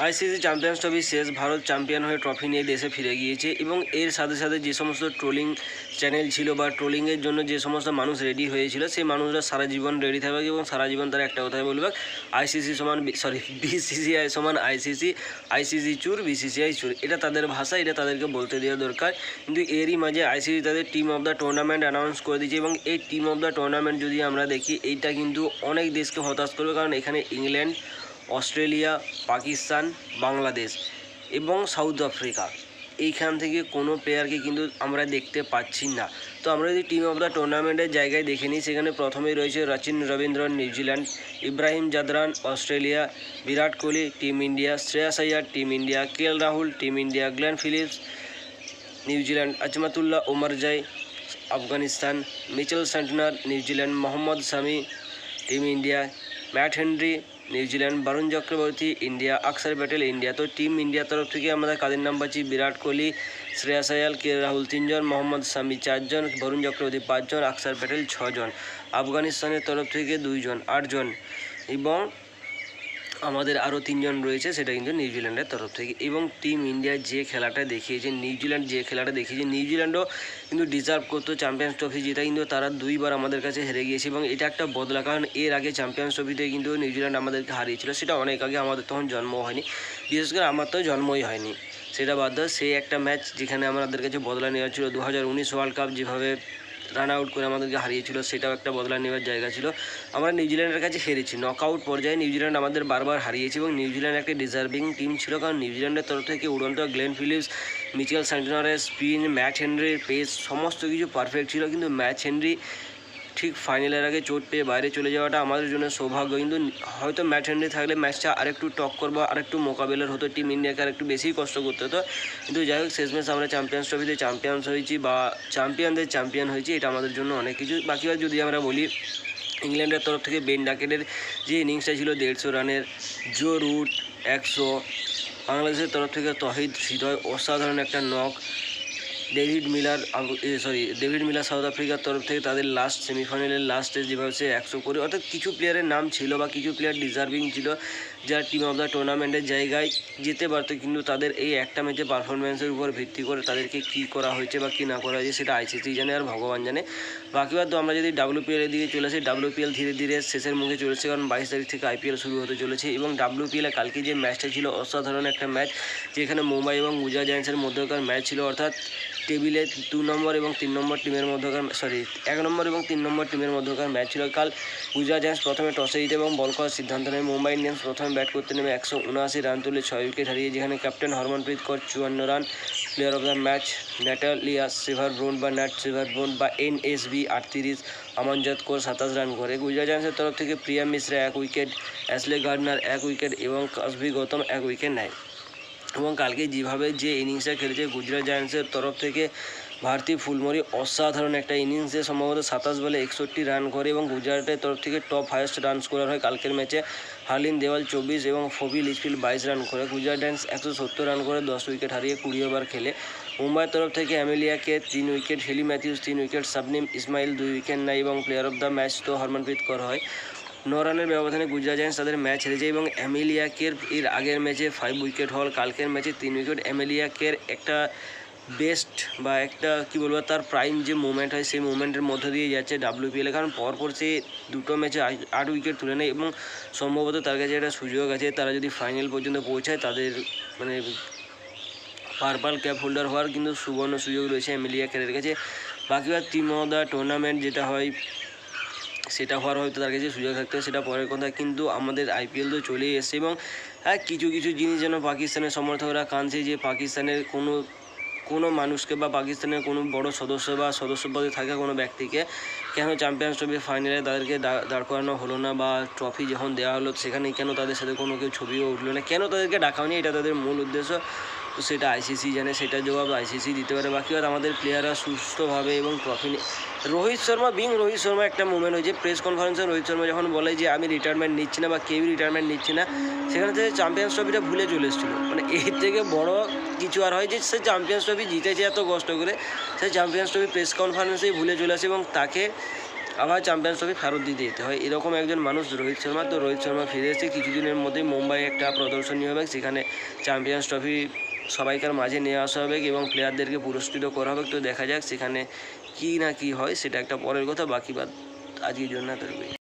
ICC champions trophy শেষ, Bharat champion হয়ে trophy নিয়ে দেশে ফিরে গিয়েছে এবং এর সাথে সাথে যে সমস্ত ট্রোলিং চ্যানেল ছিল বা ট্রোলিংয়ের জন্য যে সমস্ত মানুষ রেডি হয়েছিল সেই মানুষরা সারা জীবন রেডি থাকবে এবং সারা জীবন তারা একটা কথাই বলবে, আইসিসি সমান বিসিসিআই সমান আইসিসি, আইসিসি চুর বিসিসিআই চুর। এটা তাদের ভাষা, এটা তাদেরকে বলতে দেওয়া দরকার। কিন্তু এরই মাঝে আইসিসি তাদের team of the tournament announce করে দিয়েছে এবং এই টিম অফ দ্য টুর্নামেন্ট যদি আমরা দেখি এইটা কিন্তু অনেক দেশকে হতাশ করবে, কারণ এখানে ইংল্যান্ড, অস্ট্রেলিয়া, পাকিস্তান, বাংলাদেশ এবং সাউথ আফ্রিকা, এইখান থেকে কোনো প্লেয়ারকে কিন্তু আমরা দেখতে পাচ্ছি না। তো আমরা যদি টিম অফ দ্য টুর্নামেন্টের জায়গায় দেখে নিই, সেখানে প্রথমেই রয়েছে Rachin Ravindra New Zealand, Ibrahim Zadran Australia, Virat Kohli team India, Shreyas Iyer team India, KL Rahul team India, Glenn Phillips New Zealand, Azmatullah Omarzai Afghanistan, Mitchell Santner New Zealand, Mohammed Shami team India, Matt Henry New Zealand, Varun Chakravarthy India, Axar Patel India. তো টিম ইন্ডিয়ার তরফ থেকে আমরা কাদের নাম পাচ্ছি? বিরাট কোহলি, শ্রেয়াস আইয়ার, কেএল রাহুল 3 জন, মোহাম্মদ শামি 4 জন, বরুণ চক্রবর্তী 5 জন, অক্ষর প্যাটেল 6 জন। আফগানিস্তানের তরফ থেকে 2 জন, 8 জন, এবং আমাদের আরও 3 জন রয়েছে, সেটা কিন্তু নিউজিল্যান্ডের তরফ থেকে। এবং টিম ইন্ডিয়া যে খেলাটা দেখিয়েছে, নিউজিল্যান্ডও কিন্তু ডিজার্ভ করতো চ্যাম্পিয়ন্স ট্রফি জেতা, কিন্তু তারা 2 বার আমাদের কাছে হেরে গিয়েছে এবং এটা একটা বদলা, কারণ এর আগে চ্যাম্পিয়ন্স ট্রফিতে কিন্তু নিউজিল্যান্ড আমাদেরকে হারিয়েছিল, সেটা অনেক আগে, আমাদের তখন জন্ম হয়নি, বিশেষ করে আমার তো জন্মই হয়নি। সেটা বাদ দাও, সেই একটা ম্যাচ যেখানে আমাদের কাছে বদলা নেওয়া ছিল, 2019 ওয়ার্ল্ড কাপ যেভাবে রান আউট করে আমাদেরকে হারিয়েছিল, সেটাও একটা বদলা নেওয়ার জায়গা ছিল। আমরা নিউজিল্যান্ডের কাছে হেরেছি, নকআউট পর্যায়ে নিউজিল্যান্ড আমাদের বারবার হারিয়েছে এবং নিউজিল্যান্ড একটা ডিজার্ভিং টিম ছিল, কারণ নিউজিল্যান্ডের তরফ থেকে উড়ন্ত গ্লেন ফিলিপস, মিচেল সেন্টনারের স্পিন, ম্যাট হেনরির পেস সমস্ত কিছু পারফেক্ট ছিল, কিন্তু ম্যাট হেনরি ঠিক ফাইনালের আগে চোট পেয়ে বাইরে চলে যাওয়াটা আমাদের জন্য সৌভাগ্য। কিন্তু হয়তো ম্যাট হেনরি থাকলে ম্যাচটা আরেকটু টক্কর বা আরেকটু মোকাবেলার হতো, টিম ইন্ডিয়াকে আরেকটু বেশি কষ্ট করতে হতো। কিন্তু যাই হোক, শেষমেশ আমরা চ্যাম্পিয়ন্স ট্রফিতে চ্যাম্পিয়ন্স হয়েছি বা চ্যাম্পিয়নদের চ্যাম্পিয়ন হয়েছি, এটা আমাদের জন্য অনেক কিছু। বাকিবার যদি আমরা বলি, ইংল্যান্ডের তরফ থেকে বেন ডাকেটের যে ইনিংসটা ছিল 150 রানের, জো রুট 100, বাংলাদেশের তরফ থেকে তহিদ হৃদয় অসাধারণ একটা নক, ডেভিড মিলার সাউথ আফ্রিকার তরফ থেকে তাদের লাস্ট সেমিফাইনালের লাস্ট টেস্ট যেভাবে সে 100 করে, অর্থাৎ কিছু প্লেয়ারের নাম ছিল বা কিছু প্লেয়ার ডিজার্ভিং ছিল যারা টিম অফ দ্য টুর্নামেন্টের জায়গায় যেতে পারতো, কিন্তু তাদের এই একটা ম্যাচে পারফরমেন্সের উপর ভিত্তি করে তাদেরকে কী করা হয়েছে বা কী না করা হয়েছে সেটা আইসিসি জানে আর ভগবান জানে। বাকিবার তো আমরা যদি WPL-এর দিকে চলে আসি, WPL ধীরে ধীরে শেষের মুখে চলেছে, কারণ 22 তারিখ থেকে IPL শুরু হতে চলেছে এবং WPL-এ কালকে যে ম্যাচটা ছিল অসাধারণ একটা ম্যাচ, যেখানে মুম্বাই এবং গুজরাট জায়ান্টসের মধ্যকার ম্যাচ ছিল, অর্থাৎ টেবিলে 2 নম্বর এবং 3 নম্বর টিমের মধ্যকার 1 নম্বর এবং 3 নম্বর টিমের মধ্যকার ম্যাচ ছিল। কাল গুজরাট জায়ান্টস প্রথমে টসে জিতে এবং বল করার সিদ্ধান্ত নেয়। মুম্বাই ইন্ডিয়ান্স প্রথমে ব্যাট করতে নেমে 179 রান তুলে 6 উইকেট হারিয়ে, যেখানে captain Harmanpreet Kaur 54 run, player of the match Natalia Sciver Brunt বা ন্যাট সেভারব্রোন বা NSB 38, আমনজত কৌর 27 রান করে। গুজরাট জায়ান্টসের তরফ থেকে Priya Mishra 1 wicket, Ashleigh Gardner 1 wicket এবং কাসবি গৌতম 1 উইকেট নেয়। এবং কালকে যেভাবে যে ইনিংসটা খেলেছে গুজরাট জায়ান্টসের তরফ থেকে, ভারতী ফুলমরি অসাধারণ একটা ইনিংসে সম্ভবত 27 বলে 61 রান করে এবং গুজরাটের তরফ থেকে টপ হাইয়েস্ট রান স্কোরার হয় কালকের ম্যাচে। হার্লিন দেওয়াল 24 এবং ফবি লিচফিল্ড 22 রান করে। গুজরাট জায়ান্টস 170 রান করে 10 উইকেট হারিয়ে 20 ওভার খেলে। মুম্বাইয়ের তরফ থেকে অ্যামেলিয়াকে 3 wicket, Hayley Matthews 3 wicket, Shabnim Ismail 2 wicket নেয় এবং প্লেয়ার অফ দ্য ম্যাচ তো হরমনপ্রীত কৌর হয়। 9 রানের ব্যবধানে গুজরাট জায়ান্টস তাদের ম্যাচ হেরেছে এবং অ্যামেলিয়াকের এর আগের ম্যাচে 5 উইকেট হল, কালকের ম্যাচে 3 উইকেট। অ্যামেলিয়াকের একটা বেস্ট বা একটা কী বলবো, তার প্রাইম যে মুভমেন্ট হয় সেই মুভমেন্টের মধ্য দিয়ে যাচ্ছে WPL-এ, কারণ পরপর সে 2টো ম্যাচে 8 উইকেট তুলে নেয় এবং সম্ভবত তার কাছে একটা সুযোগ আছে, তারা যদি ফাইনাল পর্যন্ত পৌঁছায় তাদের মানে পার্পল ক্যাপ হোল্ডার হওয়ার কিন্তু সুবর্ণ সুযোগ রয়েছে অ্যামেলিয়াকের কাছে। বাকিবার টিম অফ দ্য টুর্নামেন্ট যেটা হয় সেটা হওয়ার হয়তো তার কাছে সুযোগ থাকতে, সেটা পরের কথা, কিন্তু আমাদের IPL তো চলেই এসছে এবং হ্যাঁ, কিছু কিছু জিনিস যেন পাকিস্তানের সমর্থকরা কাঁদছে যে পাকিস্তানের কোনো মানুষকে বা পাকিস্তানের কোনো বড় সদস্য বা সদস্যপদে থাকা কোনো ব্যক্তিকে কেন চ্যাম্পিয়ন্স ট্রফি ফাইনালে তাদেরকে দাঁড় করানো হলো না, বা ট্রফি যখন দেওয়া হলো সেখানে কেন তাদের সাথে কোনো কেউ ছবিও উঠলো না, কেন তাদেরকে ডাকা হয়নি, এটা তাদের মূল উদ্দেশ্য। তো সেটা আইসিসি জানে, সেটা জবাব আইসিসি দিতে পারে। বাকি আর আমাদের প্লেয়াররা সুস্থভাবে এবং ট্রফি রোহিত শর্মা একটা মুভমেন্ট হয়েছে প্রেস কনফারেন্সে। রোহিত শর্মা যখন বলে যে আমি রিটায়ারমেন্ট নিচ্ছি না বা কেউ রিটায়ারমেন্ট নিচ্ছি না, সেখানে থেকে চ্যাম্পিয়ন্স ট্রফিটা ভুলে চলে এসেছিলো। মানে এর থেকে বড় কিছু আর হয় যে সে চ্যাম্পিয়ন্স ট্রফি জিতেছে এত কষ্ট করে, সে চ্যাম্পিয়ন্স ট্রফি প্রেস কনফারেন্সেই ভুলে চলে আসে এবং তাকে আবার চ্যাম্পিয়ন্স ট্রফি ফেরত দিতে যেতে হয়। এরকম একজন মানুষ রোহিত শর্মা। তো রোহিত শর্মা ফিরে এসে কিছুদিনের মধ্যেই মুম্বাই একটা প্রদর্শনী হবে, সেখানে চ্যাম্পিয়ন্স ট্রফি সবাইকার মাঝে নিয়ে আসা হবে এবং প্লেয়ারদেরকে পুরস্কৃত করা হবে। তো দেখা যাক সেখানে কী না কী হয়, সেটা একটা পরের কথা। বাকি বাদ আজকের জন্য এতটুকুই।